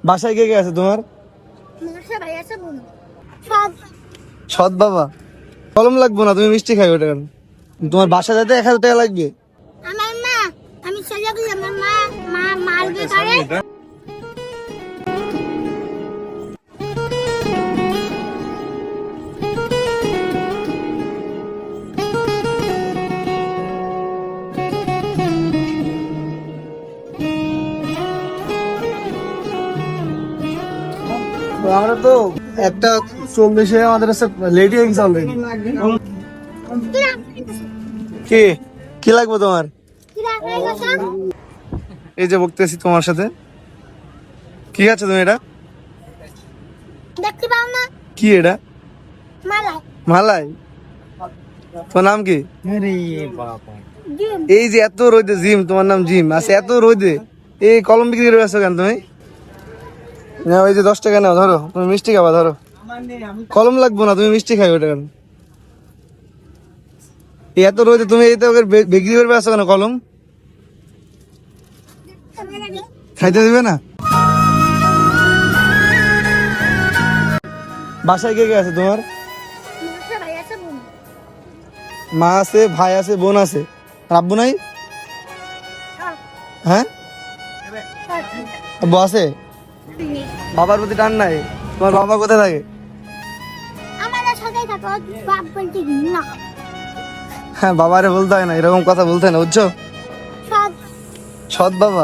বাসায় কে কে আছে তোমার? সৎ বাবা। কলম লাগবো না, তুমি মিষ্টি খাই ওটা। তোমার বাসা যেতে 1000 টাকা লাগবে। আমার মা, আমি চলে গেলে আমার মা মারবে করে। আমরা তো 1:40 আমাদের কাছে লেট হয়ে গেছে অলরেডি। কি কি লাগবে তোমার? এই যে বলতেছি তোমার সাথে। কি আছে তুমি এটা? দেখতে পাও না? কি এটা? মালাই। মালাই? তোমার নাম কি? জিম। এই যে এত রোদে জিম, তোমার নাম জিম? আচ্ছা, এত রোদে এই কলম বিক্রি করে আসছো কেন তুমি? না, ওই যে 10 টাকা নাও, ধরো। তুমি মিষ্টি খাবা, ধরো। কলম লাগবো না, তুমি মিষ্টি খাই ওটা কেন? এত রোদে তুমি এই তো বিক্রি করবে আসছো কেন কলম? খাইতে দিবে না? বাসায় কে কে আছে তোমার? মা আছে, ভাই আছে, বোন আছে। আব্বু নাই? হ্যাঁ, আব্বু আছে। বাবার প্রতি টান নাই? তোমার বাবা কোথায় থাকে? আমাদের সাথেই থাকো, বাপ বলতে না। হ্যাঁ, বাবারে বলতে হয় না, এরকম কথা বলতে হয় না, বুঝছো? সব সৎ বাবা।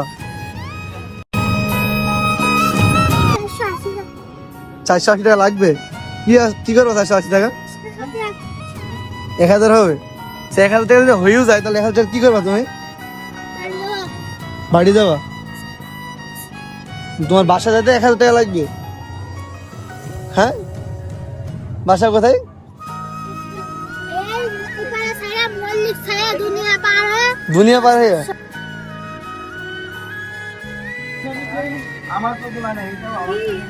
480 টাকা লাগবে? কি করবো 480 টাকা? 1000 হবে? 1000 টাকা যদি হয়েও যায় তাহলে 1000 টাকা কি করবা তুমি? বাড়ি যাবা? তোমার বাসা যেতে 1000 টাকা লাগবে। হ্যাঁ, বাসা কোথায়? দুনিয়া পার হয়ে।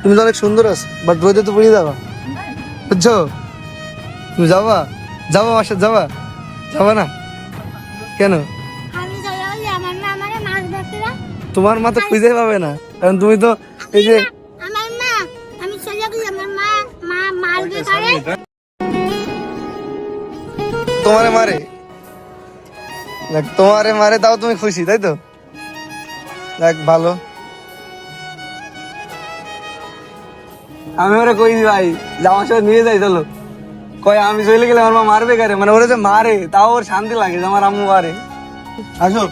তুমি তো অনেক সুন্দর আছো, বাট রোদে তো পড়ে যাবা, বুঝছো? তুমি যাবা? যাবা আমার সাথে? যাবা? যাবা না কেন? তোমার মা তো খুঁজে পাবে না, কারণ তুমি তো এই যে তোমারে মারে। দেখ, তোমারে মারে তাও তুমি খুশি, তাই তো? দেখ, ভালো। আমি ওরা কই ভাই যে আমার সাথে নিয়ে যাই, চলো। কয় আমি চলে গেলে আমার মা মারবে কারে, মানে ওরা যে মারে তাও ওর শান্তি লাগে যে আমার আম্মু মারে। আসো।